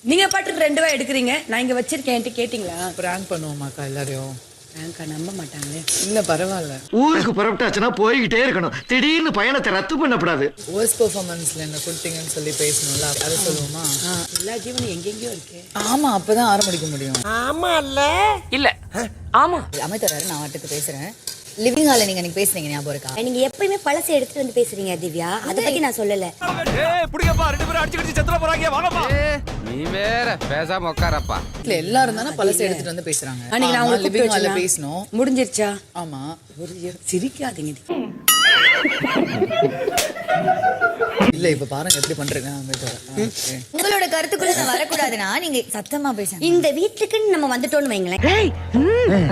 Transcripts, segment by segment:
நீங்க பாட்டுக்கு 2 ரூபாய் எடுக்கிறீங்க, நான் இங்க வச்சிருக்கேன் கேட்டீங்களா? பிராங்க் பண்ணுவோமாக்கா எல்லாரையும்? பிராங்கா நம்ப மாட்டாங்களே. இல்ல பரவாயில்ல. ஊருக்கு புறப்பட்டாச்சுன்னா போய்கிட்டே இருக்கணும். திடீர்னு பயணத்தை ரத்து பண்ணக்கூடாது. வர்ஸ்ட் பெர்ஃபார்மன்ஸ்ல என்ன கொடுத்தீங்கன்னு சொல்லி பேசணும்ல, அதை சொல்லுவோமா? எல்லா ஜீவனும் எங்கெங்கயோ இருக்கு. ஆமா, அப்பதான் ஆரம்பிக்க முடியும். ஆமா இல்ல ஆமா அமைச்சர் நான் வாட்டுக்கு பேசுறேன். லிவிங் ஹால்ல நீங்க எனக்கு பேசுறீங்க, ஞாபகம் இருக்கா? நீங்க எப்பயுமே பழசை எடுத்துட்டு வந்து பேசுறீங்க திவ்யா, அத பத்தி நான் சொல்லல. நீ வேற பேசாம உட்காரப்பா. இல்ல எல்லாரும் தானே பழசை எடுத்துட்டு வந்து பேசுறாங்க. அன்னைக்கு நான் உங்களுக்கு லிவிங் ஹால்ல கூப்பிட்டு பேசணும். முடிஞ்சிருச்சா? ஆமா. சிரிக்காதீங்க. இல்ல இப்ப பாருங்க எப்படி பண்றீங்க அமைச்சர். உங்களோட கருத்துக்குள்ள நான் வரக்கூடாதுன்னா நீங்க சத்தமா பேசுங்க. இந்த வீட்டுக்குன்னு நம்ம வந்துட்டோம்னு வைங்களேன்.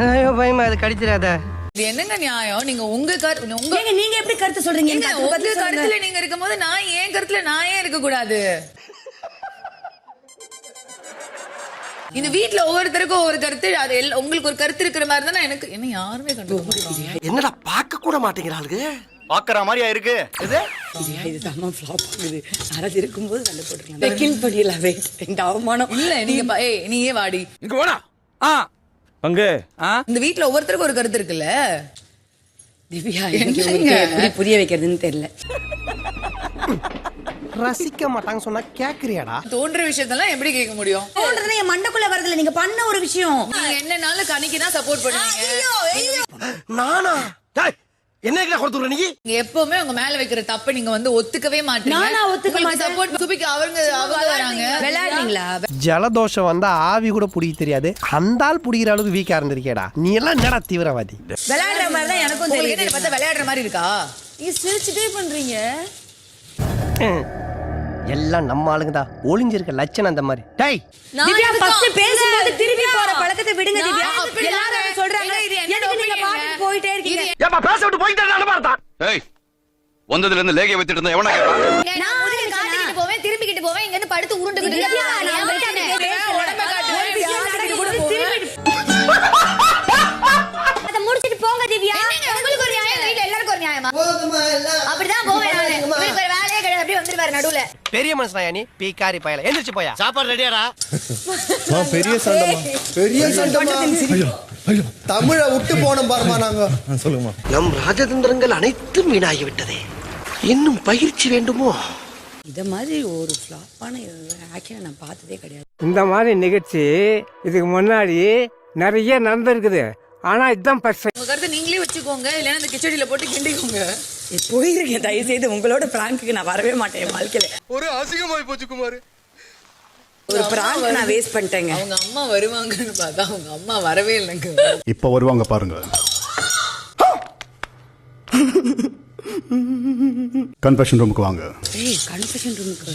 ஐயோ பயமா, அது கடிச்சிடாத. இது என்னங்க நியாயம்? நீங்க உங்க நீங்க எப்படி கருத்து சொல்றீங்க? உங்க கருத்துல நீங்க இருக்கும்போது நான் ஏன் கருத்துல நான் ஏன் இருக்க கூடாது? இந்த வீட்ல ஒவ்வொருத்தருக்கும் ஒவ்வொரு கருத்து, அது உங்களுக்கு ஒரு கருத்து இருக்கிற மாதிரி தானே எனக்கு. என்ன யாருமே கண்டுக்க மாட்டாங்க. என்னடா பார்க்க கூட மாட்டேங்கிறாளுங்க. பாக்குற மாதிரியா இருக்கு இது. இதுதான் ஃப்ளாப் ஆகுது. யாராவது இருக்கும்போது சண்டை போட்டுருக்கலாம். கில் பண்ணிடலாவே. இந்த அவமானம் இல்ல நீங்க நீயே வாடி இங்க போடா. பங்கு இந்த வீட்ல ஒவ்வொருத்தருக்கும் ஒரு கருத்து இருக்குல்ல திவ்யா. எனக்கு எப்படி புரிய வைக்கிறதுன்னு தெரியல. ரசிக்க மாட்டாங்க சொன்னா கேக்குறியாடா? தோன்ற விஷயத்தெல்லாம் எப்படி கேட்க முடியும்? தோன்றதுல என் மண்டக்குள்ள வரதுல நீங்க பண்ண ஒரு விஷயம். நீங்க என்னனாலும் கணிக்கு தான் சப்போர்ட் பண்ணுவீங்க. நானா? என்ன கொடுத்துற நீ? நீங்க எப்பவுமே உங்க மேல வைக்கிற தப்ப நீங்க வந்து ஒத்துக்கவே மாட்டீங்க. நானா ஒத்துக்க மாட்டேன். சப்போர்ட் சுபிக்கு அவங்க வராங்க. விளையாடுறீங்களா? ஜலதோஷம் வந்தா ஆவி கூட புடிக்க தெரியாது, அந்த ஆள் புடிக்கிற அளவுக்கு வீக்கா இருந்திருக்கேடா. நீ எல்லாம் என்னடா தீவிரவாதி? விளையாடுற மாதிரி தான் எனக்கும் உங்களுக்கு தெரியுது. என்ன பார்த்தா விளையாடுற மாதிரி இருக்கா? நீங்க சிரிச்சுட்டே பண்றீங்க. எல்லாம் நம்ம ஆளுங்க தான். ஒளிஞ்சிருக்க லட்சணம் அந்த மாதிரி. டேய் திவ்யா ஃபர்ஸ்ட் பேசும்போது திருப்பி போற பழக்கத்தை விடுங்க திவ்யா. நான் அப்படி எல்லாரும் சொல்றாங்க இது என்ன எதுக்கு நீங்க opinion? பாட்டுக்கு போயிட்டே இருக்கீங்க? ஏப்பா பேச விட்டு போயிட்டே நடமாடா. ஏய் வந்ததுல இருந்து லேகிய வச்சிட்டு இருந்தா எவனா கேட்டா? நான் முதல்ல காட்டிக்கிட்டு போவேன், திருப்பிக்கிட்டு போவேன், இங்க இருந்து படுத்து உருண்டுகிட்டு திவ்யா, இருக்கேன். நான் நான் பேசுறேன். உடம்ப காட்டுவேன். அத முடிச்சிட்டு போங்க திவ்யா. என்னங்க, உங்களுக்கு ஒரு நியாயம், வீட்ல எல்லாருக்கும் ஒரு நியாயமா? அப்படிதான் போவேன் நானு. உங்களுக்கு ஒரு வேலையே கிடையாது, அப்படியே வந்துருவாரு நடுவுல. பெரிய மனுஷனா நீ? பீக்காரி பயல. எந்திரிச்சு போயா. சாப்பாடு ரெடியாடா? பெரிய சண்டமா, பெரிய சண்டமா. தமிழ விட்டு போனோம் பாருமா நாங்க. சொல்லுமா. நம் ராஜதந்திரங்கள் அனைத்தும் வீணாகி விட்டதே. இன்னும் பயிற்சி வேண்டுமோ? இத மாதிரி ஒரு ஃப்ளாப்பான ஆக்ஷன் நான் பார்த்ததே கிடையாது. இந்த மாதிரி நிகழ்ச்சி இதுக்கு முன்னாடி நிறைய நடந்திருக்குது, ஆனா இதுதான் ஃபர்ஸ்ட். உங்க கருத்தை நீங்களே வச்சுக்கோங்க, இல்லைன்னா இந்த கிச்சடியில போட்டு கிண்டிக்கோங்க. போயிருக்கேன். தயவு செய்து உங்களோட பிராங்குக்கு நான் வரவே மாட்டேன் என் வாழ்க்கையில. ஒரு அசிங்கமாய் போச்சு குமார். ஒரு பிராங்க் நான் வேஸ்ட் பண்ணிட்டேங்க. அவங்க அம்மா வருவாங்கன்னு பார்த்தா அவங்க அம்மா வரவே இல்லைங்க. இப்ப வருவாங்க பாருங்க. கன்ஃபெஷன் ரூமுக்கு வாங்க. ஏய் கன்ஃபெஷன் ரூமுக்கு.